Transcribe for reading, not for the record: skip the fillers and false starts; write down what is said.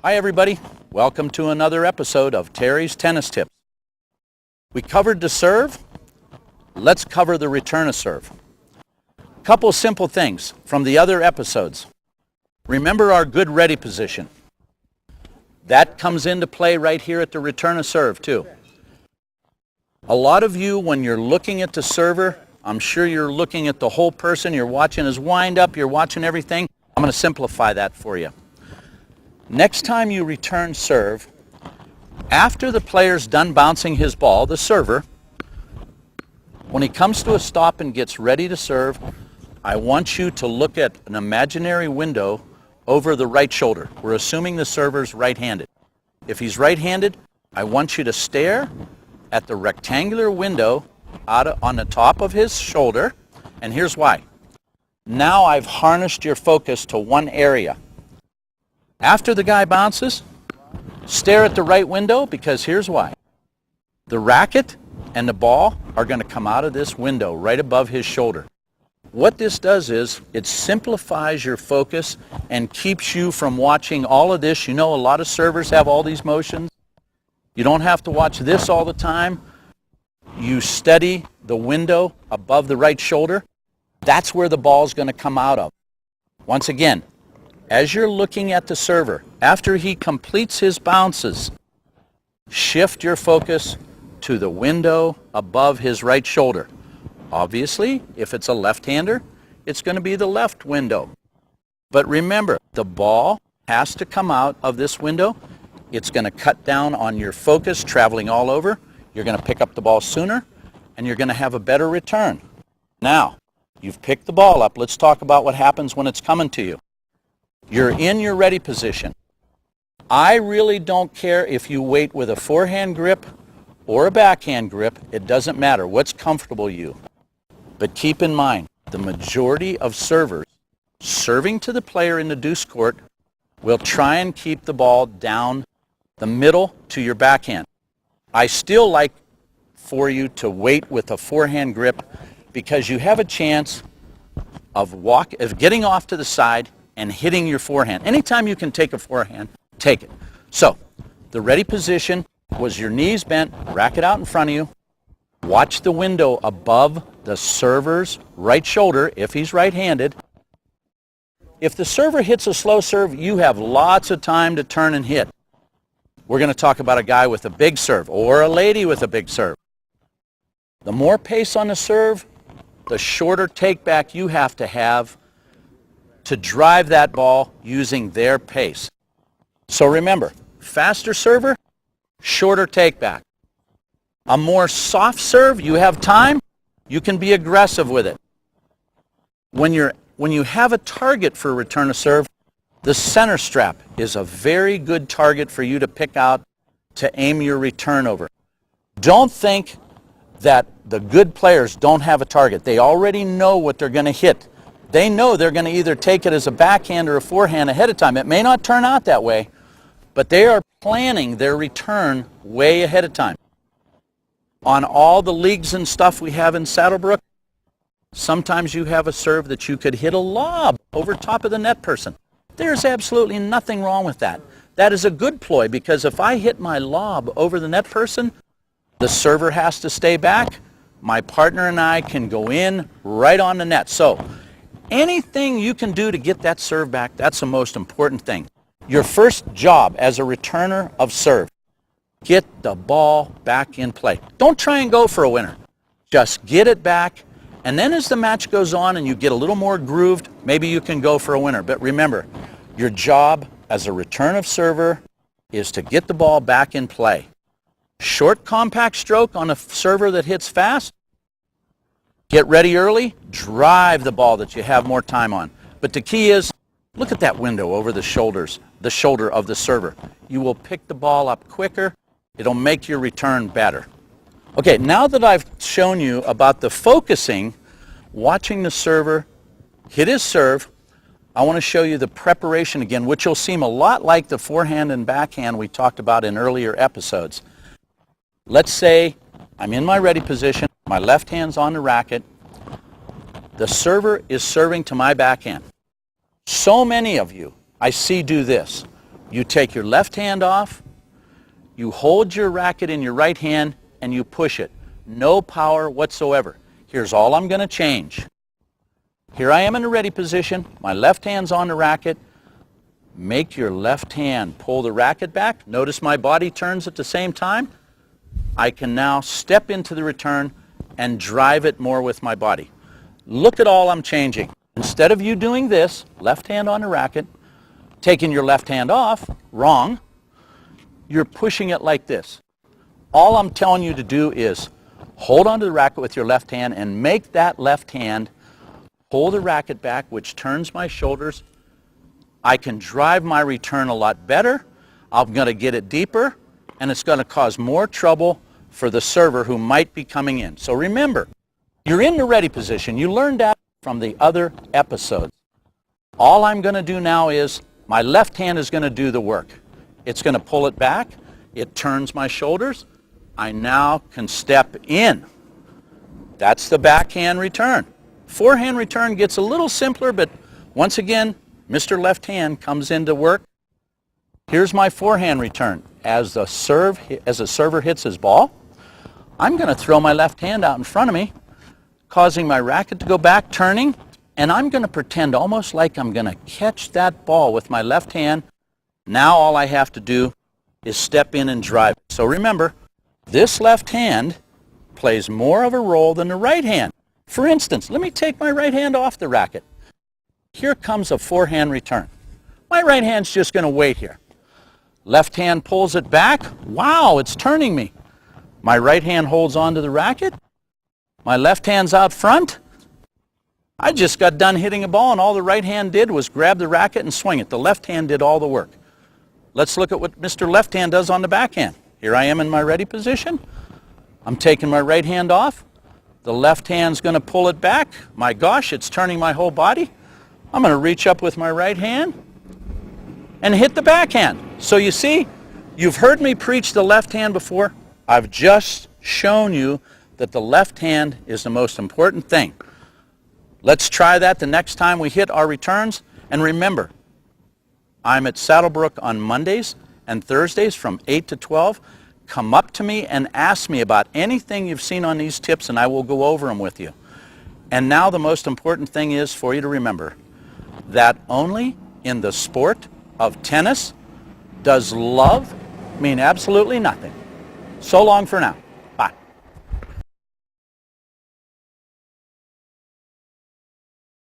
Hi everybody, welcome to another episode of Terry's Tennis Tips. We covered the serve, let's cover the return of serve. Couple simple things from the other episodes. Remember our good ready position. That comes into play right here at the return of serve too. A lot of you, when you're looking at the server, I'm sure you're looking at the whole person, you're watching his wind up, you're watching everything. I'm going to simplify that for you. Next time you return serve, after the player's done bouncing his ball, the server, when he comes to a stop and gets ready to serve, I want you to look at an imaginary window over the right shoulder. We're assuming the server's right-handed. If he's right-handed, I want you to stare at the rectangular window on the top of his shoulder, and here's why. Now I've harnessed your focus to one area. After the guy bounces, stare at the right window, because here's why. The racket and the ball are going to come out of this window right above his shoulder. What this does is it simplifies your focus and keeps you from watching all of this. You know, a lot of servers have all these motions. You don't have to watch this all the time. You steady the window above the right shoulder. That's where the ball's going to come out of. Once again, as you're looking at the server, after he completes his bounces, shift your focus to the window above his right shoulder. Obviously, if it's a left-hander, it's going to be the left window. But remember, the ball has to come out of this window. It's going to cut down on your focus traveling all over. You're going to pick up the ball sooner, and you're going to have a better return. Now, you've picked the ball up. Let's talk about what happens when it's coming to you. You're in your ready position. I really don't care if you wait with a forehand grip or a backhand grip. It doesn't matter what's comfortable you. But keep in mind, the majority of servers serving to the player in the deuce court will try and keep the ball down the middle to your backhand. I still like for you to wait with a forehand grip because you have a chance of getting off to the side and hitting your forehand. Anytime you can take a forehand, take it. So, the ready position was your knees bent, racket out in front of you. Watch the window above the server's right shoulder if he's right-handed. If the server hits a slow serve, you have lots of time to turn and hit. We're going to talk about a guy with a big serve or a lady with a big serve. The more pace on the serve, the shorter take back you have to drive that ball using their pace. So remember, faster server, shorter take back. A more soft serve, you have time, you can be aggressive with it. When you have a target for return of serve, the center strap is a very good target for you to pick out to aim your return over. Don't think that the good players don't have a target. They already know what they're going to hit. They know they're going to either take it as a backhand or a forehand ahead of time. It may not turn out that way, but they are planning their return way ahead of time. On all the leagues and stuff we have in Saddlebrook, sometimes you have a serve that you could hit a lob over top of the net person. There's absolutely nothing wrong with that. That is a good ploy because if I hit my lob over the net person, the server has to stay back. My partner and I can go in right on the net. So anything you can do to get that serve back, that's the most important thing. Your first job as a returner of serve, get the ball back in play. Don't try and go for a winner. Just get it back, and then as the match goes on and you get a little more grooved, maybe you can go for a winner. But remember, your job as a return of server is to get the ball back in play. Short, compact stroke on a server that hits fast. Get ready early, drive the ball that you have more time on. But the key is, look at that window over the shoulder of the server. You will pick the ball up quicker. It'll make your return better. Okay, now that I've shown you about the focusing, watching the server hit his serve, I want to show you the preparation again, which will seem a lot like the forehand and backhand we talked about in earlier episodes. Let's say I'm in my ready position, my left hand's on the racket, the server is serving to my backhand. So many of you I see do this. You take your left hand off, you hold your racket in your right hand, and you push it. No power whatsoever. Here's all I'm going to change. Here I am in a ready position. My left hand's on the racket. Make your left hand pull the racket back. Notice my body turns at the same time. I can now step into the return and drive it more with my body. Look at all I'm changing. Instead of you doing this, left hand on the racket, taking your left hand off, wrong, you're pushing it like this. All I'm telling you to do is hold onto the racket with your left hand and make that left hand pull the racket back, which turns my shoulders. I can drive my return a lot better. I'm going to get it deeper, and it's going to cause more trouble for the server who might be coming in. So remember, you're in the ready position. You learned that from the other episodes. All I'm going to do now is my left hand is going to do the work. It's going to pull it back. It turns my shoulders. I now can step in. That's the backhand return. Forehand return gets a little simpler, but once again, Mr. Left Hand comes into work. Here's my forehand return. As a server hits his ball, I'm going to throw my left hand out in front of me, causing my racket to go back, turning, and I'm going to pretend almost like I'm going to catch that ball with my left hand. Now all I have to do is step in and drive. So remember, this left hand plays more of a role than the right hand. For instance, let me take my right hand off the racket. Here comes a forehand return. My right hand's just going to wait here. Left hand pulls it back. Wow, it's turning me. My right hand holds onto the racket. My left hand's out front. I just got done hitting a ball, and all the right hand did was grab the racket and swing it. The left hand did all the work. Let's look at what Mr. Left Hand does on the backhand. Here I am in my ready position. I'm taking my right hand off. The left hand's going to pull it back. My gosh, it's turning my whole body. I'm going to reach up with my right hand and hit the backhand. So you see, you've heard me preach the left hand before. I've just shown you that the left hand is the most important thing. Let's try that the next time we hit our returns. And remember, I'm at Saddlebrook on Mondays and Thursdays from 8 to 12. Come up to me and ask me about anything you've seen on these tips, and I will go over them with you. And now the most important thing is for you to remember that only in the sport of tennis does love mean absolutely nothing. So long for now.